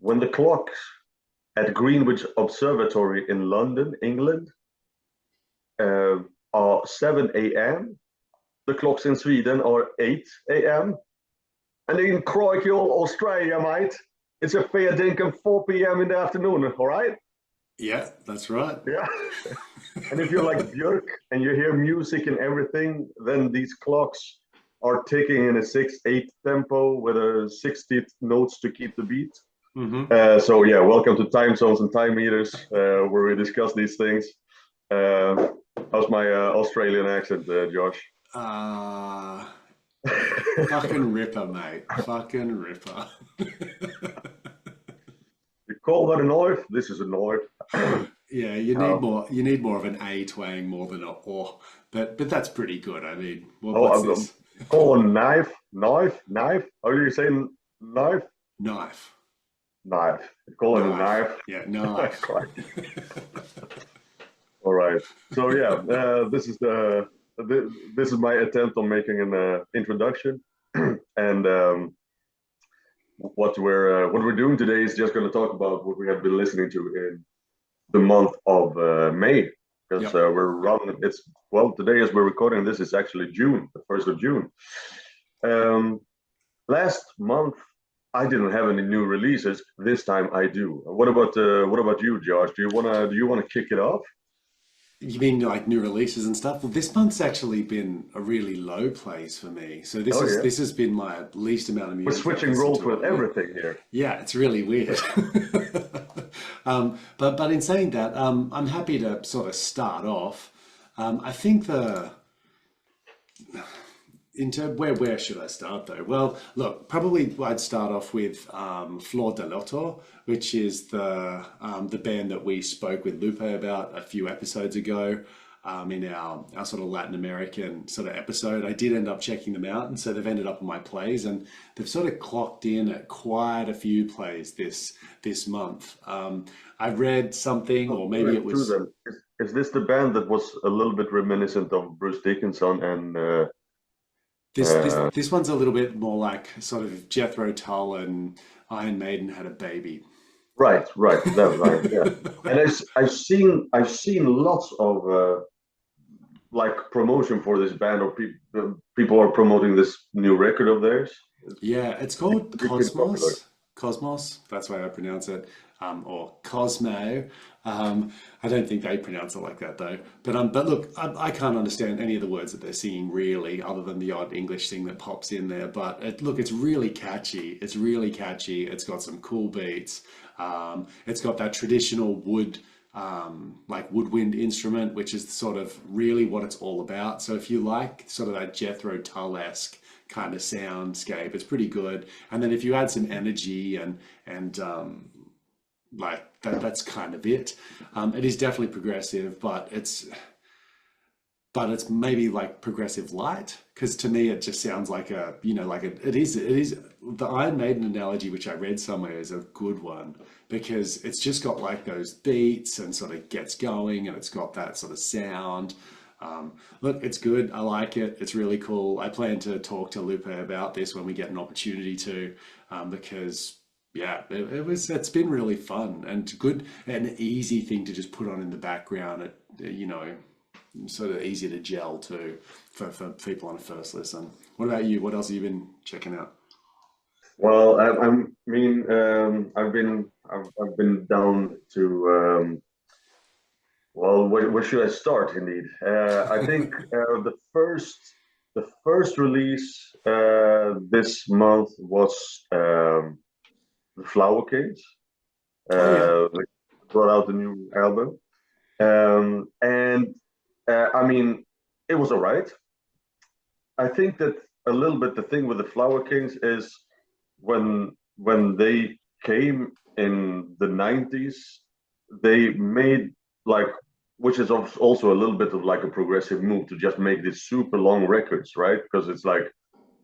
when the clocks at Greenwich Observatory in London, England, uh, are 7 a.m., the clocks in Sweden are 8 a.m. And in Crikey, Australia, mate, it's a fair dinkum 4 p.m. in the afternoon, all right? Yeah, that's right. Yeah. And if you're like Björk and you hear music and everything, then these clocks are ticking in a 6/8 tempo with a 60 notes to keep the beat. Hmm. So yeah, welcome to Time Zones and Time Meters, where we discuss these things. Uh, how's my Australian accent, Josh? Uh, Fucking ripper, mate. Fucking ripper. You call that a knife? This is a knife. Yeah, you need Um, more. You need more of an A twang more than a or. But that's pretty good. I mean, oh, what's this? call a knife, knife, knife. How are you saying knife? Knife, Knife. You call it a knife. knife. Yeah, knife. Crikey. All right. So yeah, this is my attempt on making an introduction, and what we're doing today is just going to talk about what we have been listening to in the month of May, because Yep. we're running. It's well today as we're recording this is actually June, the 1st of June. Um, Last month I didn't have any new releases. This time I do. What about you, Josh? Do you wanna kick it off? You mean like new releases and stuff? Well, this month's actually been a really low place for me. So this Oh is yeah, this has been my least amount of we're music I've switching listened roles to with all year. everything here. Yeah, it's really weird. But in saying that, I'm happy to sort of start off. I think the into where should I start though? Well, look, probably I'd start off with Flor de Loto, which is the band that we spoke with Lupe about a few episodes ago. In our sort of Latin American sort of episode, I did end up checking them out, and so they've ended up on my plays, and they've sort of clocked in at quite a few plays this month. I read something, Oh, or maybe right, it true was then. Is this the band that was a little bit reminiscent of Bruce Dickinson and this this uh, this one's a little bit more like sort of Jethro Tull and Iron Maiden had a baby. right, right, that line, yeah. And I've seen lots of like promotion for this band, or people are promoting this new record of theirs. Yeah, it's called It's pretty popular. Cosmos. Cosmos, that's the way I pronounce it, or Cosmo. I don't think they pronounce it like that though. But look, I can't understand any of the words that they're singing really, other than the odd English thing that pops in there. But look, it's really catchy. It's really catchy. It's got some cool beats. It's got that traditional wood, like woodwind instrument, which is sort of really what it's all about. So if you like sort of that Jethro Tull-esque kind of soundscape, it's pretty good. And then if you add some energy and like that's kind of it. It is definitely progressive, but it's maybe like progressive light, because to me it just sounds like it is the Iron Maiden analogy which I read somewhere is a good one, because it's just got like those beats and sort of gets going, and it's got that sort of sound. Look, it's good. I like it. It's really cool. I plan to talk to Lupe about this when we get an opportunity to, because yeah, it's been really fun and good, an easy thing to just put on in the background. Sort of easy to gel too for people on a first listen. What about you? What else have you been checking out? Well, I've been down to well, where should I start? Indeed, I think the first release this month was the Flower Kings. Oh yeah. They brought out a new album, and I mean, it was all right. I think that a little bit the thing with the Flower Kings is when they came in the 90s, they made like, which is also a little bit of like a progressive move to just make these super long records, right? Because it's like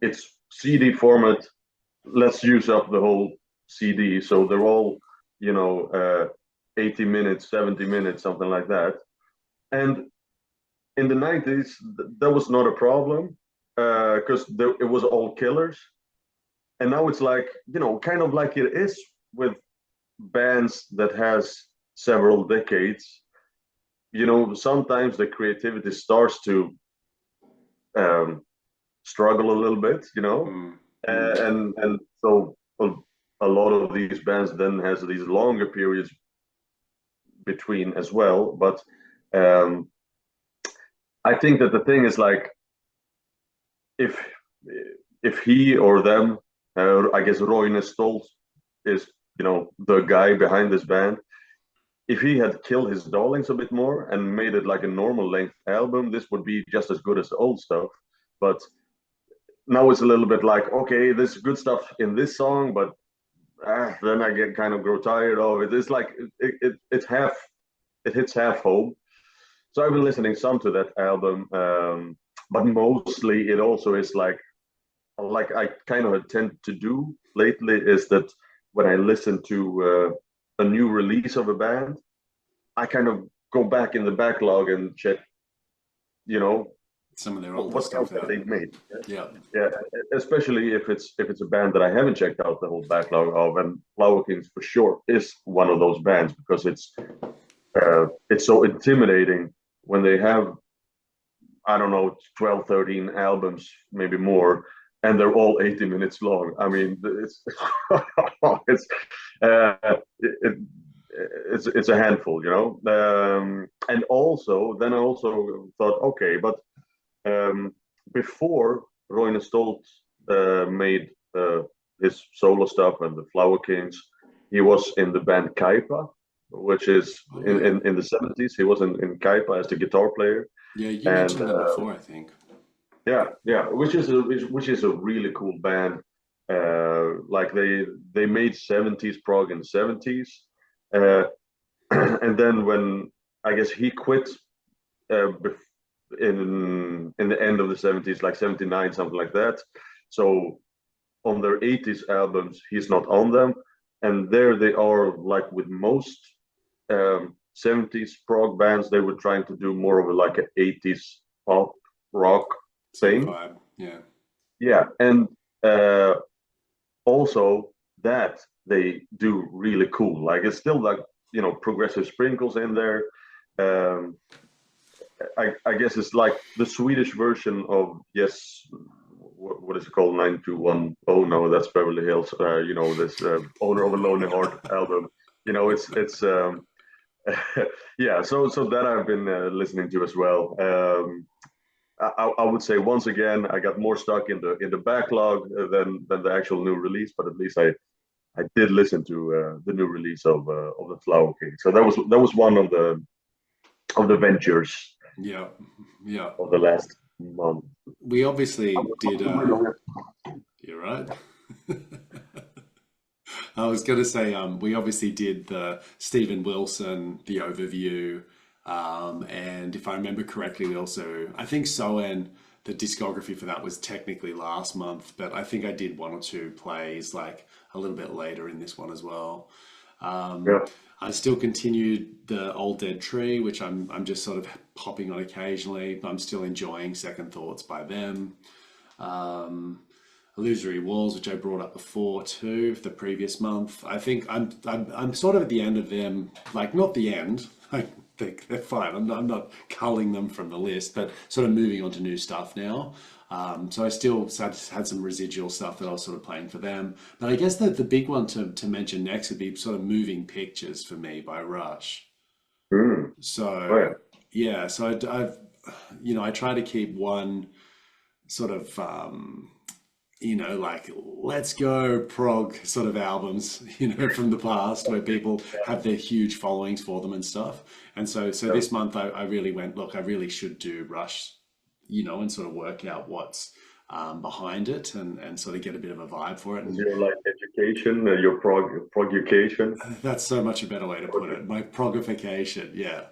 it's CD format. Let's use up the whole CD, so they're all, you know, 80 minutes, 70 minutes, something like that. And in the 90s, that was not a problem because it was all killers. And now it's like, kind of like it is with bands that has several decades, sometimes the creativity starts to um, struggle a little bit, Mm, mm. and so a lot of these bands then has these longer periods between as well. But um, I think that the thing is like if if he or them, I guess Roine Stolt is the guy behind this band. If he had killed his darlings a bit more and made it like a normal length album, this would be just as good as the old stuff. But now it's a little bit like, okay, there's good stuff in this song, but then I get kind of grow tired of it. It's like it hits half home. So I've been listening some to that album, but mostly it also is like I kind of tend to do lately is that when I listen to a new release of a band, I kind of go back in the backlog and check, you know, Some of their older what else stuff have out. they made. Yeah. Yeah, especially if it's a band that I haven't checked out the whole backlog of, and Flower Kings for sure is one of those bands because it's so intimidating when they have, I don't know, 12, 13 albums, maybe more, and they're all 80 minutes long. I mean, it's it's uh, it, it's a handful, and also, then I also thought, okay, but before Roine Stolt made his solo stuff and the Flower Kings, he was in the band Kaipa, which is Oh in, yeah. in the 70s. He was in Kaipa as the guitar player. Yeah, you And mentioned them before, I think. yeah, which is a really cool band. Like they made 70s prog in the 70s. Uh, and then when I guess he quit uh, in the end of the 70s, like 79, something like that. So on their 80s albums, he's not on them. And there they are, like with most 70s prog bands, they were trying to do more of a like an 80s pop rock Sort of thing. vibe. Yeah. Yeah, and uh, also that they do really cool. Like it's still like progressive sprinkles in there. Um, I guess it's like the Swedish version of yes, what is it called? 921. Oh no, that's Beverly Hills. This Owner of a Lonely Heart album. It's yeah. So that I've been listening to as well. I would say once again I got more stuck in the backlog than the actual new release, but at least I did listen to the new release of the Flower King. So that was one of the ventures Yeah. Yeah. of the last month. We obviously did you're right. I was going to say, we obviously did the Stephen Wilson, the overview, and if I remember correctly, we also, I think Soen, the discography for that was technically last month, but I think I did one or two plays like a little bit later in this one as well. Um, Yeah. I still continued the Old Dead Tree, which I'm just sort of popping on occasionally. I'm still enjoying Second Thoughts by them. Um, Illusory Walls, which I brought up before too, the previous month. I think I'm sort of at the end of them, like not the end. I think they're fine. I'm not culling them from the list, but sort of moving on to new stuff now. So I still had some residual stuff that I was sort of playing for them. But I guess the big one to mention next would be sort of Moving Pictures for me by Rush. Mm. Oh So yeah. yeah, so I try to keep one sort of like let's go prog sort of albums, from the past where people have their huge followings for them and stuff. And so Yeah. this month I really went, look, I really should do Rush, and sort of work out what's behind it and sort of get a bit of a vibe for it. Is And your like education, your education? that's so much a better way to put it. My progification, yeah.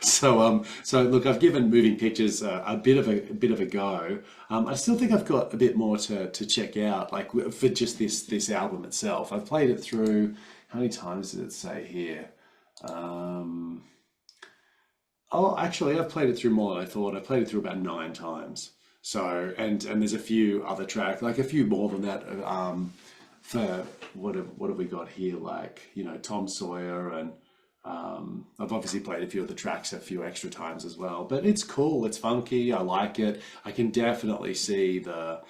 So look, I've given Moving Pictures a bit of a go. I still think I've got a bit more to check out, like for just this album itself. I've played it through. How many times does it say here? Um, oh, actually, I've played it through more than I thought. I played it through about 9 times. So and there's a few other tracks, like a few more than that. for what have we got here? Like, you know, Tom Sawyer, and I've obviously played a few of the tracks a few extra times as well. But it's cool. It's funky. I like it. I can definitely see the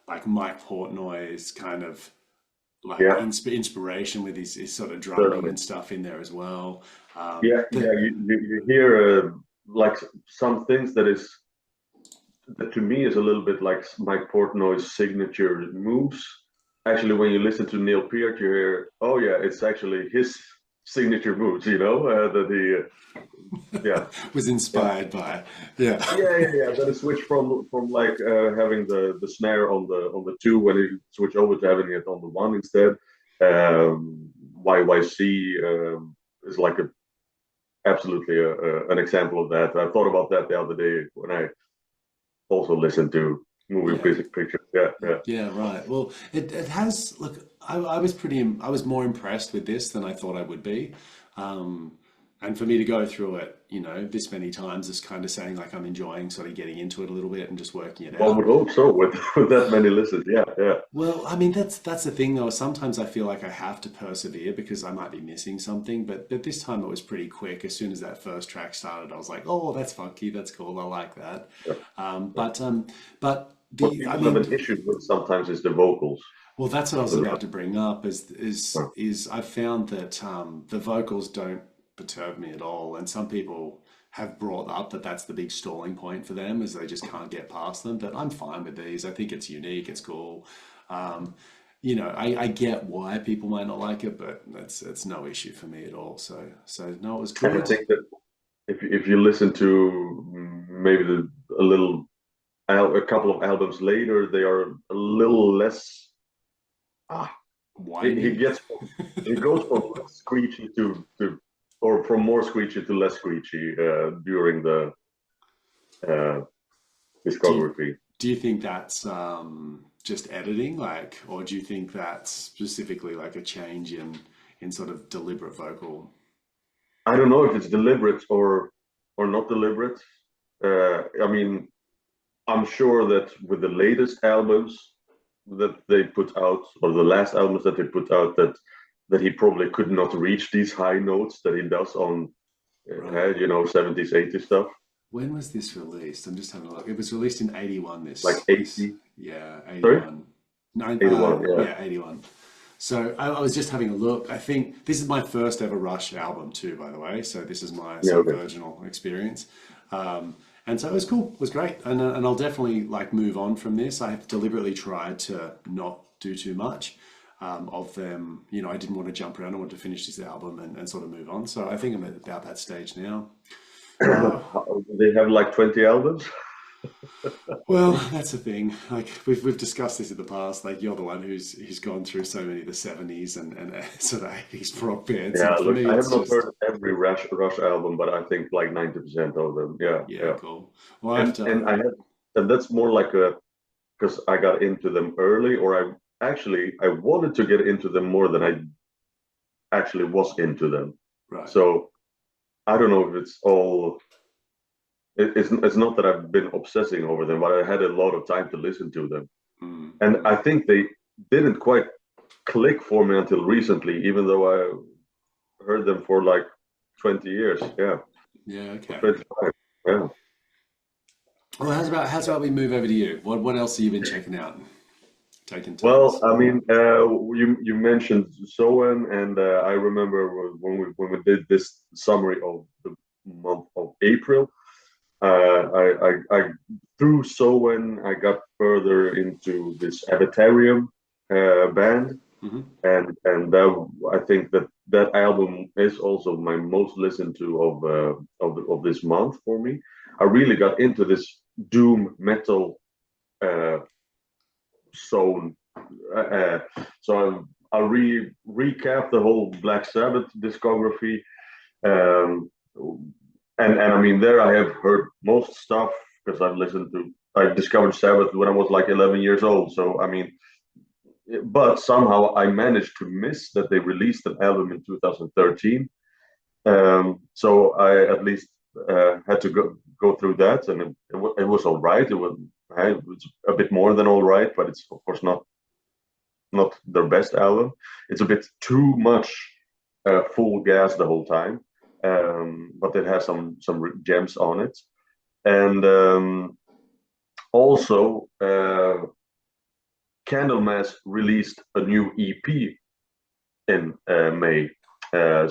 like Mike Portnoy's kind of like Yeah, inspiration with his sort of drumming certainly. and stuff in there as well. Yeah, yeah. The You hear like some things that to me is a little bit like Mike Portnoy's signature moves. Actually, when you listen to Neil Peart, you hear, oh yeah, it's actually his signature moves. That yeah, was yeah, inspired by, yeah. yeah. Then it switched from like having the snare on the two when he switched over to having it on the one instead. YYC is like absolutely an example of that. I thought about that the other day when I also listened to moving Yeah. pictures. Yeah, yeah. Yeah, right. Well, it has, look, I was I was more impressed with this than I thought I would be. Um, and for me to go through it, you know, this many times is kind of saying like I'm enjoying sort of getting into it a little bit and just working it One would out. hope so with with that many listens. Yeah, yeah. Well, I mean, that's the thing though. Sometimes I feel like I have to persevere because I might be missing something. But this time it was pretty quick. As soon as that first track started, I was like, oh, that's funky. That's cool. I like that. Yeah. Um, but um, but What I people have an mean, issue with sometimes is the vocals. well, that's what I was With about to bring up. that. Is I found that the vocals don't perturb me at all, and some people have brought up that that's the big stalling point for them, is they just can't get past them. But I'm fine with these. I think it's unique. It's cool. Um, you know, I get why people might not like it, but it's no issue for me at all. So no, it was And I good. think that if you listen to maybe a little a couple of albums later, they are a little less. Ah, he Whiny. gets he goes from less screechy to or from more screechy to less screechy during the uh, Do you, discography. do you think that's just editing, like, or do you think that's specifically like a change in sort of deliberate vocal? I don't know if it's deliberate or not deliberate. I mean, I'm sure that with the latest albums that they put out, or the last albums that they put out, that he probably could not reach these high notes that he does on, Right. 70s, 80s stuff, When was this released? I'm just having a look. It was released in 81. like This 80, yeah, sorry, 81. Nine, 81, yeah. yeah, 81. So I was just having a look. I think this is my first ever Rush album too, by the way. So this is my Yeah, sort of okay. virginal experience. And so it was cool. It was great. And I'll definitely like move on from this. I have deliberately tried to not do too much of them. You know, I didn't want to jump around. I wanted to finish this album and sort of move on. So I think I'm at about that stage now. Uh, They have like 20 albums. Well, that's the thing. Like we've discussed this in the past. Like you're the one who's gone through so many of the '70s and sort of '80s rock bands, Yeah, and for look, me, I have it's not just heard every Rush album, but I think like 90% of them. Yeah, yeah, yeah. cool. Well, I have And to. and I have and that's more like a because I got into them early, or I wanted to get into them more than I actually was into them. Right. So I don't know if it's all. It's not that I've been obsessing over them, but I had a lot of time to listen to them, and Mm. I think they didn't quite click for me until recently, even though I heard them for like 20 years. Yeah, Yeah. or Okay. 25. Yeah. Well, how's about we move over to you? What else have you been checking out? Taking Well, turns. I mean, you mentioned Soen, and I remember when we did this summary of the month of April. I through Soen, I got further into this Avatarium band, Hmm. and I think that album is also my most listened to of this month for me. I really got into this doom metal uh, zone. I'll recap the whole Black Sabbath discography. Um, and I mean, there I have heard most stuff because I discovered Sabbath when I was like 11 years old. So, I mean, but somehow I managed to miss that they released an album in 2013. So I at least had to go through that, and it was all right. It was a bit more than all right, but it's of course not not their best album. It's a bit too much full gas the whole time, but it has some gems on it. And also, Candlemass released a new EP in May. And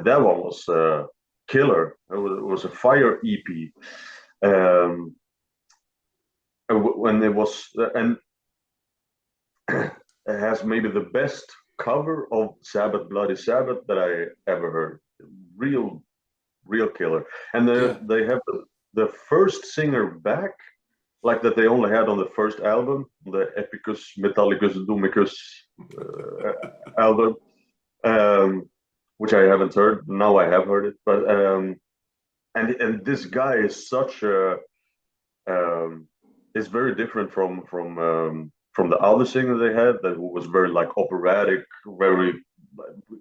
that one was killer. It was a fire EP. Um, when it was, and it has maybe the best cover of Sabbath, Bloody Sabbath that I ever heard. Real killer. And Yeah. they have the first singer back, like that they only had on the first album, the Epicus Metallicus Doomicus album, which I haven't heard. Now I have heard it, but and this guy is such a is very different from the other singer they had that was very like operatic, very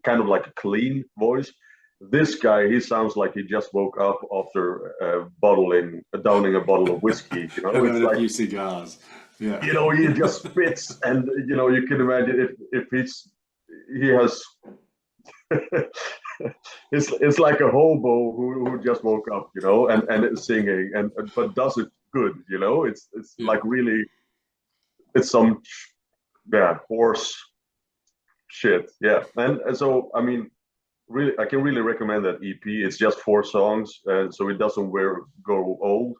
kind of like a clean voice. This guy, he sounds like he just woke up after downing a bottle of whiskey. You know, it's Having a like, few cigars. Yeah. you know, he just spits, and you know, you can imagine if he has it's like a hobo who just woke up, you know, and is singing and but does it good, you know. It's Yeah. like really, it's some horse shit, yeah. And so I mean, really, I can really recommend that EP. It's just 4 songs, and so it doesn't go old.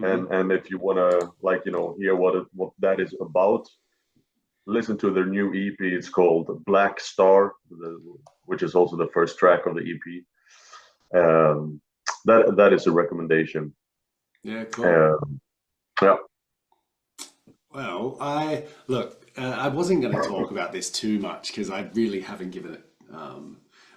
Mhm. And if you wanna, like, you know, hear what that is about, listen to their new EP. It's called Black Star, which is also the first track of the EP. That is a recommendation. Yeah, cool. Um, yeah. Well, I wasn't going to talk about this too much because I really haven't given it,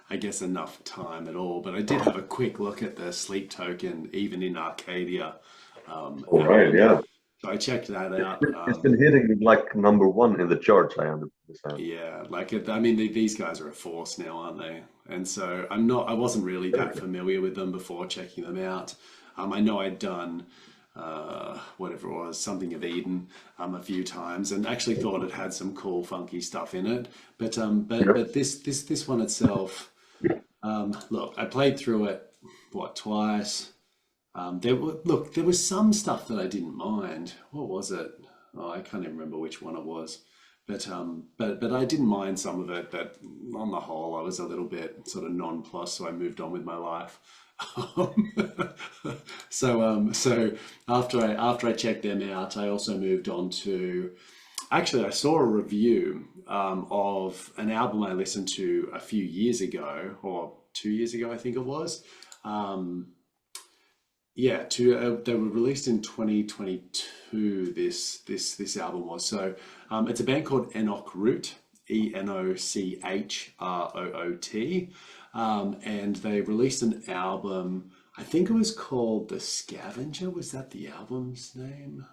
I guess, enough time at all. But I did have a quick look at the Sleep Token, even in Arcadia All right. album. Yeah. So I checked that It's out. been hitting like #1 in the charts. I understand. Yeah, I mean, these guys are a force now, aren't they? And so I wasn't really that familiar with them before checking them out. I know I'd done whatever it was, something of Eden, a few times, and actually thought it had some cool, funky stuff in it. Yeah. But this one itself, look, I played through it twice. There was some stuff that I didn't mind. What was it? Oh, I can't even remember which one it was. But I didn't mind some of it. But on the whole, I was a little bit sort of nonplussed, so I moved on with my life. So after I checked them out, I also moved on to. Actually, I saw a review of an album I listened to a few years ago, or 2 years ago, I think it was. Um, yeah, they were released in 2022. This album was so. It's a band called Enoch Root, ENOCHROOT, and they released an album. I think it was called The Scavenger. Was that the album's name?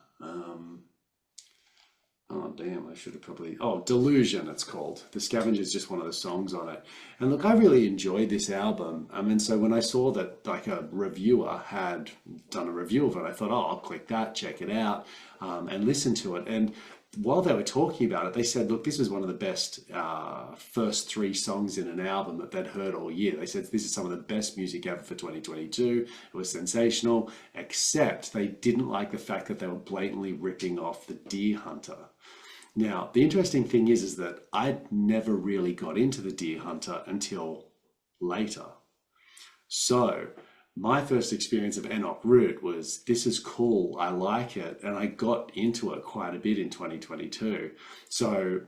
Oh, damn, I should have probably. Oh, Delusion, it's called. The Scavenger is just one of the songs on it. And look, I really enjoyed this album. I mean, so when I saw that like a reviewer had done a review of it, I thought, oh, I'll click that, check it out, and listen to it. And while they were talking about it, they said, look, this was one of the best first 3 songs in an album that they'd heard all year. They said, this is some of the best music ever for 2022. It was sensational, except they didn't like the fact that they were blatantly ripping off the Deer Hunter. Now, the interesting thing is that I never really got into the Deer Hunter until later. So my first experience of Enoch Root was, this is cool, I like it, and I got into it quite a bit in 2022. So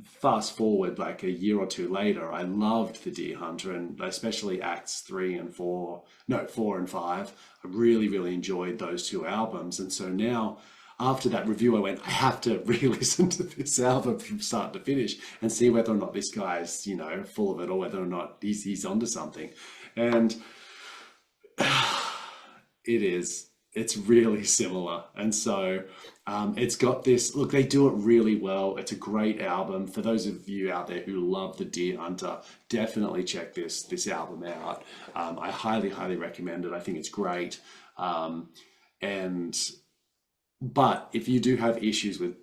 fast forward like a year or two later, I loved the Deer Hunter, and especially acts 4 and 5. I really, really enjoyed those 2 albums. And so now, after that review, I went, I have to re-listen to this album from start to finish and see whether or not this guy's, full of it, or whether or not he's onto something. And it's really similar. And so it's got this, look, they do it really well. It's a great album. For those of you out there who love the Deer Hunter, definitely check this album out. I highly, highly recommend it. I think it's great. But if you do have issues with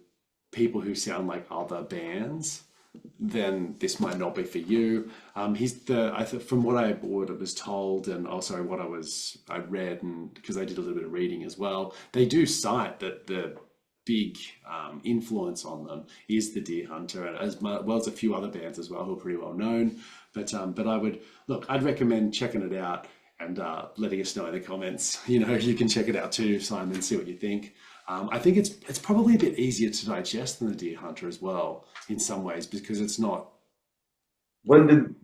people who sound like other bands, then this might not be for you. From what I was told, and also what I read, and because I did a little bit of reading as well, they do cite that the big influence on them is the Deer Hunter, as well as a few other bands as well who are pretty well known. But I'd recommend checking it out and letting us know in the comments. You can check it out too, Simon, see what you think. I think it's probably a bit easier to digest than the Deer Hunter as well in some ways, because it's not. When did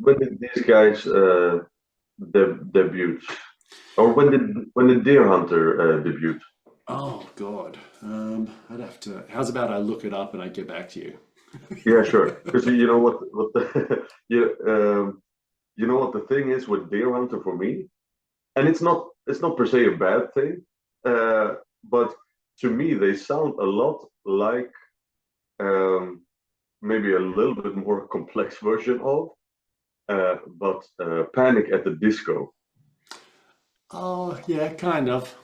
these guys debut, or when did Deer Hunter debut? Oh God, I'd have to. How's about I look it up and I get back to you? Yeah, sure. Because you know what the you know what the thing is with Deer Hunter for me, and it's not per se a bad thing, but to me they sound a lot like maybe a little bit more complex version of but Panic at the Disco. Oh yeah, kind of.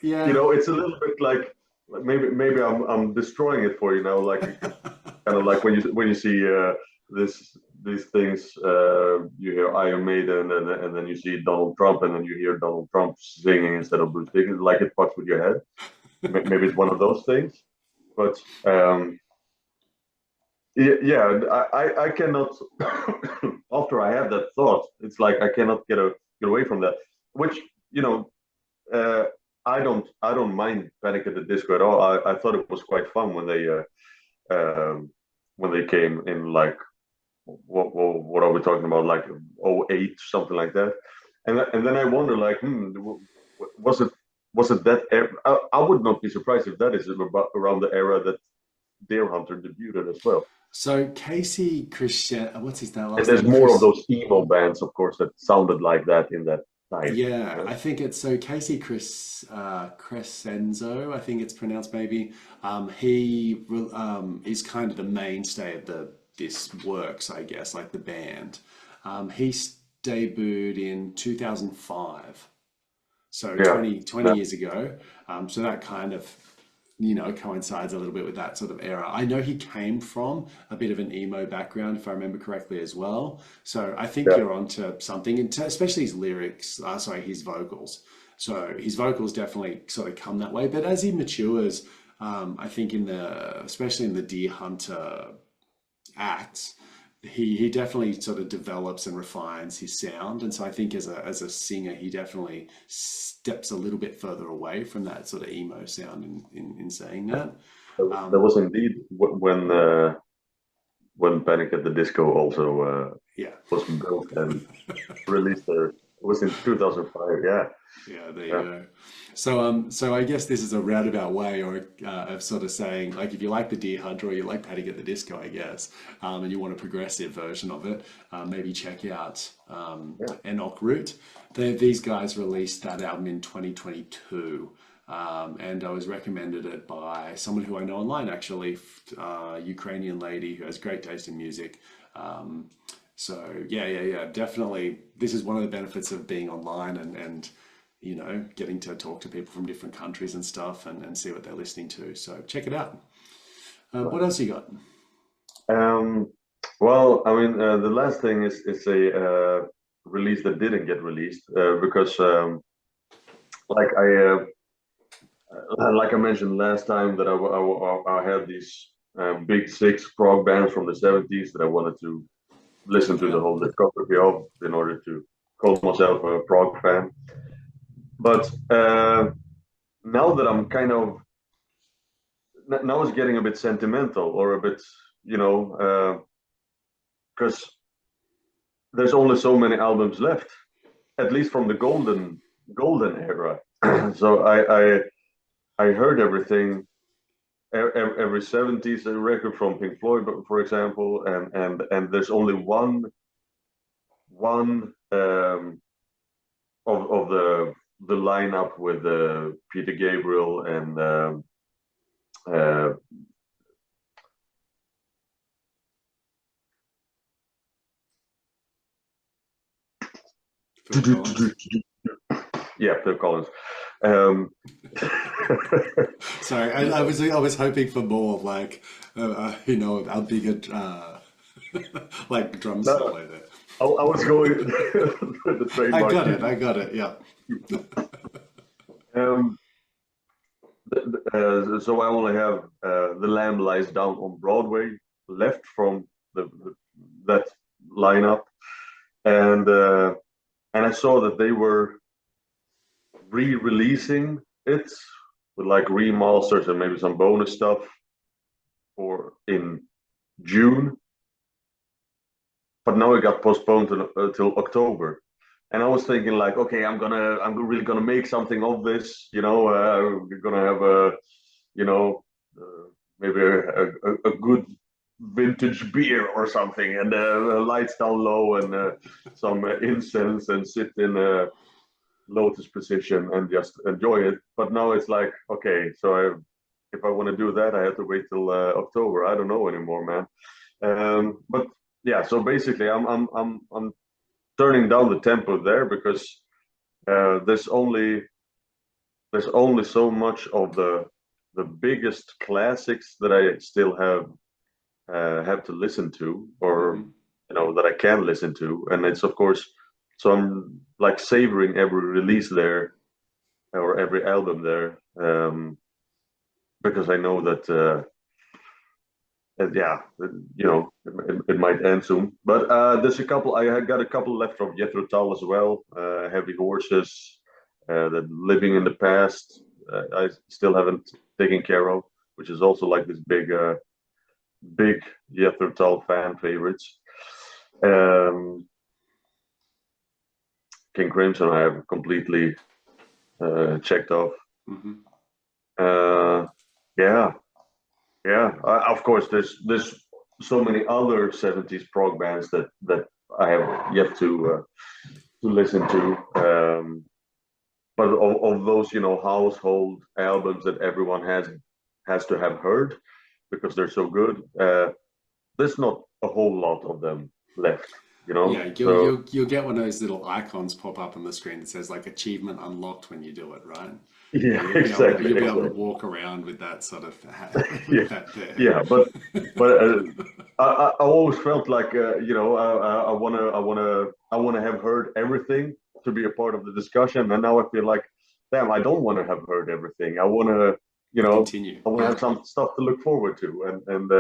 You Yeah. know, it's a little bit like maybe I'm destroying it for you now, like kind of like when you see this these things, you hear Iron Maiden and then you see Donald Trump and then you hear Donald Trump singing instead of Bruce Dickinson, like it fucks with your head. Maybe it's one of those things, but yeah, I cannot. After I have that thought, it's like I cannot get away from that. Which you know, uh, I don't mind Panic at the Disco at all. I thought it was quite fun when they came in, like what are we talking about, like '08 something like that. And then I wonder, like, was it that era? I would not be surprised if that is about around the era that Deer Hunter debuted as well. So Casey Christian, what's his And last there's name? more of Chris. those emo bands, of course, that sounded like that in that time. Yeah, Right? I think it's so Casey Crescenzo, I think it's pronounced maybe. He is kind of the mainstay of the this works, I guess, like the band. Debuted in 2005, so Yeah, twenty yeah, years ago. So that kind of coincides a little bit with that sort of era. I know he came from a bit of an emo background, if I remember correctly, as well. So I think yeah. you're onto something, and especially his lyrics. His vocals. So his vocals definitely sort of come that way. But as he matures, I think especially in the Deer Hunter acts, he definitely sort of develops and refines his sound. And so I think as a singer, he definitely steps a little bit further away from that sort of emo sound in saying that. That was indeed when Panic at the Disco also Yeah. was built and released there. It was in 2005. Yeah, Yeah, there you yeah. go. So I guess this is a roundabout way, or of sort of saying, like, if you like the Deer Hunter or you like Panic at the Disco, I guess, and you want a progressive version of it, maybe check out Yeah. Enoch Root. These guys released that album in 2022, and I was recommended it by someone who I know online, actually, Ukrainian lady who has great taste in music. So yeah, definitely. This is one of the benefits of being online and getting to talk to people from different countries and stuff and see what they're listening to. So check it out. What else you got? Um, well, I mean, the last thing is a release that didn't get released because, like like I mentioned last time, that I had these big six prog bands from the '70s that I wanted to listen Check to the out. whole discography of in order to call myself a prog fan. But now that I'm kind of now it's getting a bit sentimental or a bit, you know, because there's only so many albums left, at least from the golden era. So I heard everything, every '70s record from Pink Floyd, for example, and there's only one of the lineup with Peter Gabriel and uh, Phil Collins. yeah, Phil Collins. Um, Sorry, I was hoping for more like a bigger like drum No, solo there. I was going with the I trademark got it. music. I got it. Yeah. Um, so I only have The Lamb Lies Down on Broadway left from that lineup, and and I saw that they were re-releasing it with like remasters and maybe some bonus stuff for in June, but now it got postponed till October. And I was thinking like, okay, I'm really gonna make something of this, we're gonna have you know, maybe a good vintage beer or something, and lights down low, and some incense, and sit in a lotus position and just enjoy it. But now it's like, okay, so if I want to do that, I have to wait till October. I don't know anymore, man. But yeah, so basically, I'm turning down the tempo there because there's only so much of the biggest classics that I still have to listen to, or Hmm. that I can listen to, and it's of course, so I'm like savoring every release there, or every album there, because I know that yeah, it might end soon. But there's a couple. I got a couple left from Jethro Tull as well. Heavy Horses, the Living in the Past. I still haven't taken care of, which is also like this big Jethro Tull fan favorites. Um, King Crimson, I have completely checked off. Hmm. Uh, yeah, yeah. Of course, there's so many other '70s prog bands that I have yet to listen to. But of those, household albums that everyone has to have heard because they're so good, there's not a whole lot of them left. Yeah, you'll, So you'll you'll get one of those little icons pop up on the screen that says like achievement unlocked when you do it, right? Yeah, yeah, you'll be able to exactly, you'll be able to exactly. walk around with that sort of Yeah, with that there. yeah. But I always felt like I wanna have heard everything to be a part of the discussion, and now I feel like, damn, I don't want to have heard everything. You know Continue. I want to Yeah. have some stuff to look forward to, and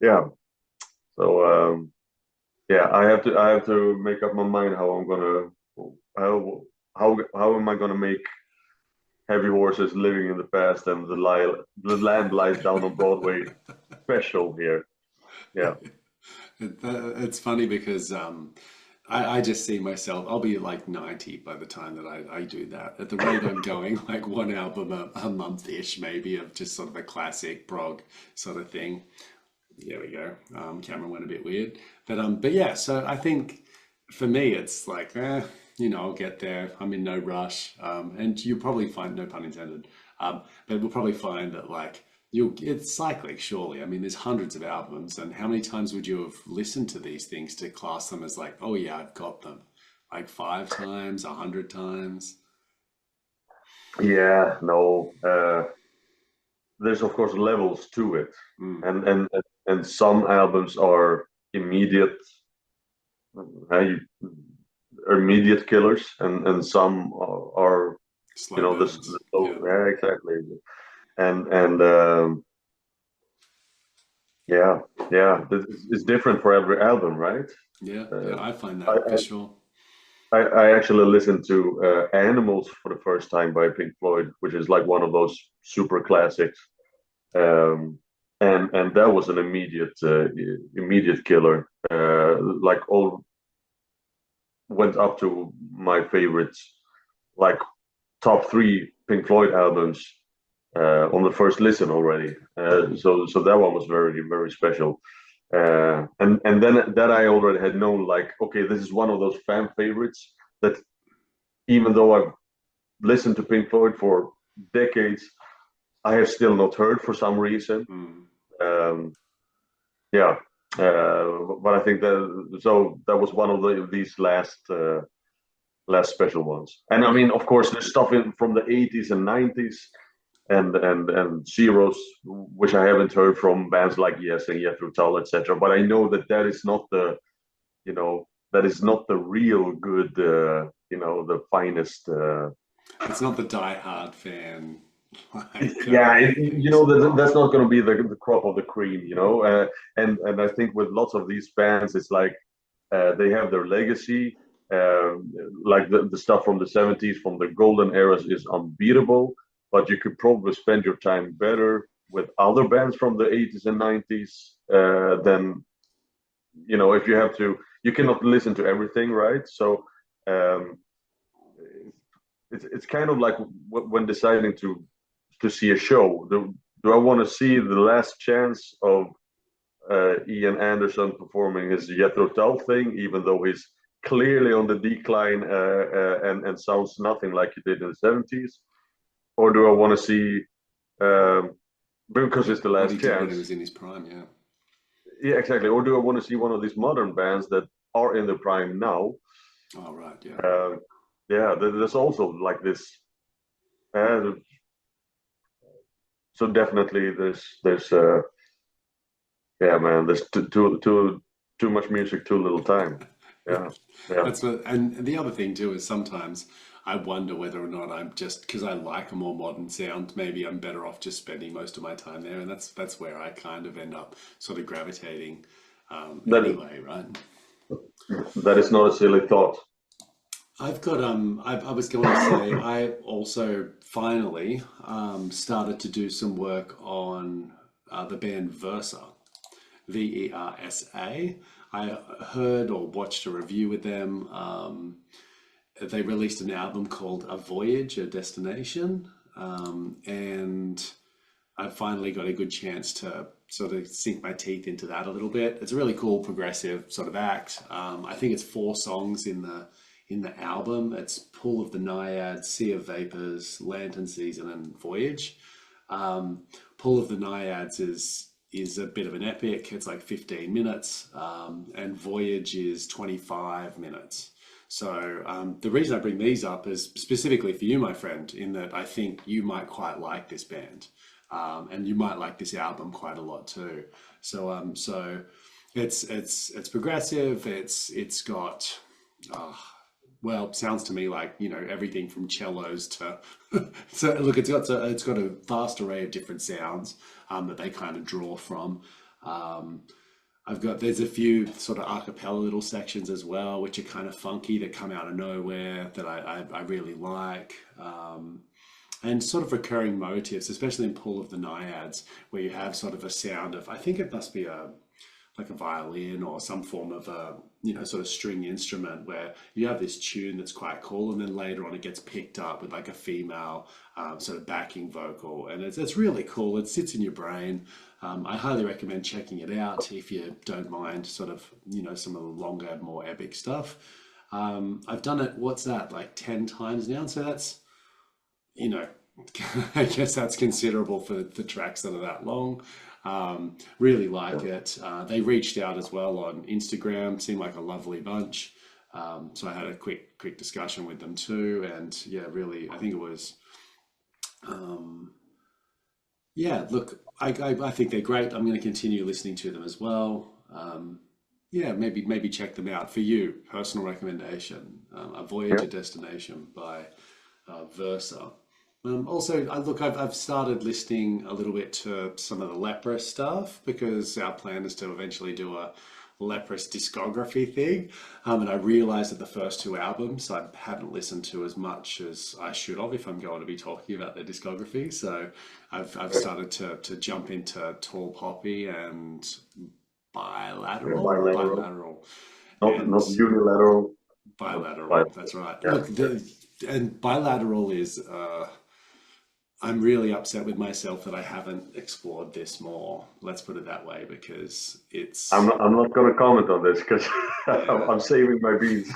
yeah. So yeah, I have to make up my mind how how am I gonna make Heavy Horses, Living in the Past, and the Land Lies Down on Broadway special here. Yeah. It's funny because I just see myself, I'll be like 90 by the time that I do that. At the rate I'm going, like one album a month-ish, maybe, of just sort of a classic prog sort of thing. There we go. Cameron went a bit weird, but yeah. So I think for me, it's like, I'll get there. I'm in no rush, and you'll probably find, no pun intended, but we'll probably find that like it's cyclic, surely. I mean, there's hundreds of albums, and how many times would you have listened to these things to class them as like, oh yeah, I've got them, like 5 times, 100 times? Yeah, no. There's of course levels to it, Mm. and some albums are immediate, uh, you- immediate killers, and some are, Slow the burns. slow. Yeah. Yeah, exactly. And yeah, yeah, it's different for every album, right? Yeah. Uh, Yeah. I find I, that for sure. I actually listened to Animals for the first time by Pink Floyd, which is like one of those super classics. And that was an immediate killer. Like all went up to my favorites, like top three Pink Floyd albums on the first listen already. So that one was very very special. And then that I already had known, like, okay, this is one of those fan favorites that, even though I've listened to Pink Floyd for decades, I have still not heard for some reason. Mm. Um, yeah, but I think that was one of these last special ones. And I mean, of course, there's stuff from the '80s and '90s. and zeros, which I haven't heard from bands like Yes and Jethro Tull, etc. But I know that that is not the, you know, that is not the real good, you know, the finest. It's not the die-hard fan like Yeah, you know things. that that's not going to be the crop of the cream, you know. And I think with lots of these bands, it's like they have their legacy. Like the stuff from the 70s, from the golden eras, is unbeatable. But you could probably spend your time better with other bands from the 80s and 90s than, you know, if you have to. You cannot listen to everything, right? So um, it's kind of like when deciding to see a show. Do I want to see the last chance of Ian Anderson performing his Jethro Tull thing, even though he's clearly on the decline and sounds nothing like he did in the 70s? Or do I want to see, because it's the What last he did when he chance? was in his prime, yeah. Yeah, exactly. Or do I want to see one of these modern bands that are in their prime now? Oh, right, yeah. Uh, yeah, there's also like this. Uh, so definitely there's yeah, man, there's too much music, too little time. Yeah, yeah. That's what, and the other thing too is sometimes I wonder whether or not I'm just because I like a more modern sound, maybe I'm better off just spending most of my time there, and that's where I kind of end up sort of gravitating That anyway, right? that is not a silly thought. I've got I was going to say I also finally started to do some work on the band Versa. Versa. I heard or watched a review with them. They released an album called A Voyage, a Destination, and I finally got a good chance to sort of sink my teeth into that a little bit. It's a really cool progressive sort of act. I think it's 4 songs in the album. It's Pool of the Naiad, Sea of Vapors, Lantern Season, and Voyage. Pool of the Naiads is a bit of an epic. It's like 15 minutes, and Voyage is 25 minutes. So the reason I bring these up is specifically for you, my friend, in that I think you might quite like this band, and you might like this album quite a lot too. So it's progressive. It's got well, sounds to me like, you know, everything from cellos to so look, it's got a vast array of different sounds that they kind of draw from. Um, there's a few sort of a cappella little sections as well, which are kind of funky that come out of nowhere that I really like. And sort of recurring motifs, especially in Pool of the Naiads, where you have sort of a sound of, I think it must be like a violin or some form of a, you know, sort of string instrument, where you have this tune that's quite cool, and then later on it gets picked up with like a female sort of backing vocal, and it's really cool. It sits in your brain. I highly recommend checking it out if you don't mind sort of, you know, some of the longer, more epic stuff. I've done it, what's that, like 10 times now, so that's, you know, I guess that's considerable for the tracks that are that long. Really like it. They reached out as well on Instagram, seemed like a lovely bunch. So I had a quick discussion with them too, and yeah, really, I think it was, yeah. Look, I think they're great. I'm going to continue listening to them as well. Yeah, maybe check them out for you. Personal recommendation: A Voyage, Yeah. a Destination by Versa. Also, I've started listening a little bit to some of the Leprous stuff because our plan is to eventually do a Leprous discography thing. And I realized that the first 2 albums I hadn't listened to as much as I should have if I'm going to be talking about their discography. So I've started to jump into Tall Poppy and Bilateral, Bilateral, not and unilateral, but Bilateral. bilateral. That's right. Yeah, Look, and Bilateral is. I'm really upset with myself that I haven't explored this more. Let's put it that way, because I'm it's, not, I'm not going to comment on this because yeah. I'm saving my beans.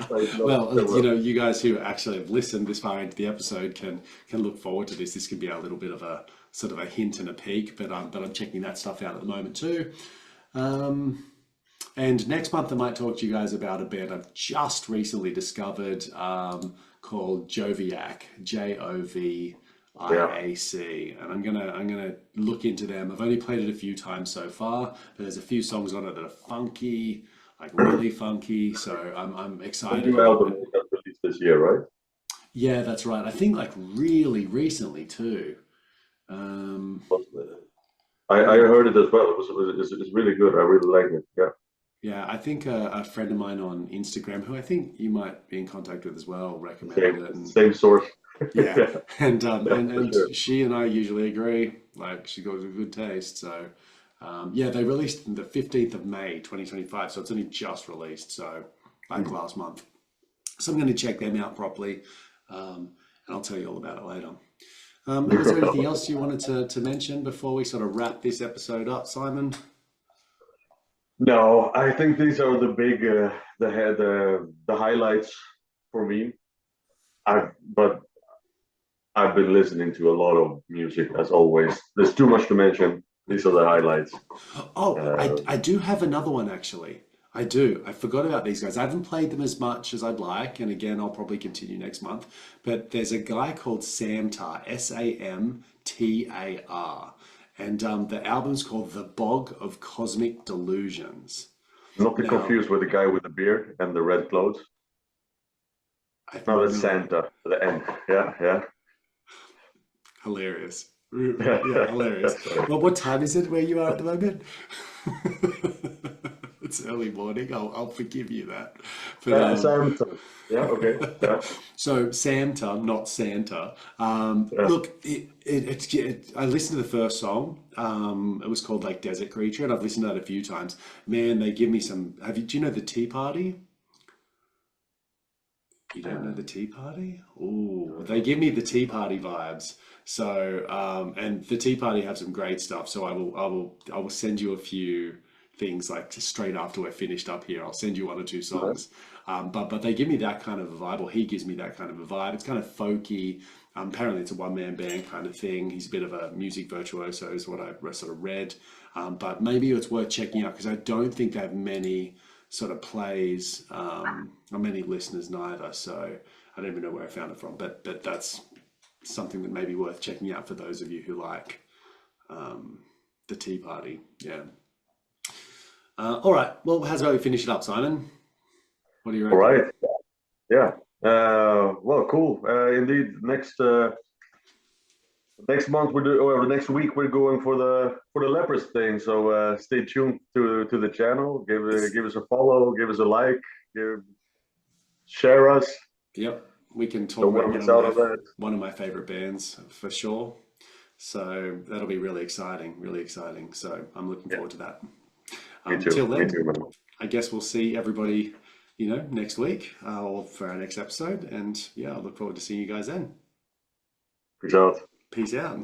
So Well, no you will. know, you guys who actually have listened this far into the episode can look forward to this. This could be a little bit of a sort of a hint and a peek, but I'm checking that stuff out at the moment too. Um, and next month I might talk to you guys about a band I've just recently discovered called Joviak, Joviak. Yeah. IAC, and I'm gonna look into them. I've only played it a few times so far, but there's a few songs on it that are funky, like really funky. So I'm The excited. new album got released this year, right? Yeah, that's right. I think like really recently too. Wasn't it? I Yeah, heard it as well. It's really good. I really like it. Yeah. yeah. I think a friend of mine on Instagram, who I think you might be in contact with as well, recommended Same it, and same source. yeah, Yeah. and um, Yeah, and for and sure. she and I usually agree. Like she got a good taste. So yeah, they released the 15th of May, 2025. So it's only just released. So like Hmm. last month. So I'm going to check them out properly, and I'll tell you all about it later. Was there anything else you wanted to mention before we sort of wrap this episode up, Simon? No, I think these are the big the highlights for me. But I've been listening to a lot of music as always. There's too much to mention. These are the highlights. Oh, I Um, do have another one actually. I do. I forgot about these guys. I haven't played them as much as I'd like, and again, I'll probably continue next month. But there's a guy called Samtar, Samtar, and the album's called "The Bog of Cosmic Delusions." Not to Now, confuse with the guy with the beard and the red clothes. I've No, that's no Santa. The end. Yeah, yeah. hilarious. Yeah, Yeah, hilarious. sorry. Well, what time is it where you are at the moment? It's early morning. I'll forgive you that. But Santa. Yeah, okay. Yeah, so Santa, not Santa. yeah. Look, I listened to the first song. It was called like Desert Creature, and I've listened to that a few times. Man, they give me some. Do you know the Tea Party? You don't know the Tea Party? Oh, they give me the Tea Party vibes. So, and the Tea Party have some great stuff. So I will send you a few things like just straight after we're finished up here. I'll send you one or two Nice. songs. But they give me that kind of a vibe, or he gives me that kind of a vibe. It's kind of folky. Apparently, it's a one-man band kind of thing. He's a bit of a music virtuoso, is what I sort of read. But maybe it's worth checking out because I don't think they have many sort of plays or many listeners neither. So I don't even know where I found it from, but that's something that may be worth checking out for those of you who like the Tea Party. Yeah. All right. Well, how's about we finish it up, Simon? What do you All reckon? right. Yeah. Well, cool. Indeed, next month or the next week we're going for the Leprous thing. So stay tuned to the channel. It's Give us a follow. Give us a like. Share us. Yep. We can talk Don't want about to miss out on that. one of my favorite bands for sure. So that'll be really exciting, really exciting. So I'm looking Yeah, forward to that. me too. Till Me then, too, man. I guess we'll see everybody, next week or for our next episode. And yeah, I look forward to seeing you guys then. Peace out. Peace out.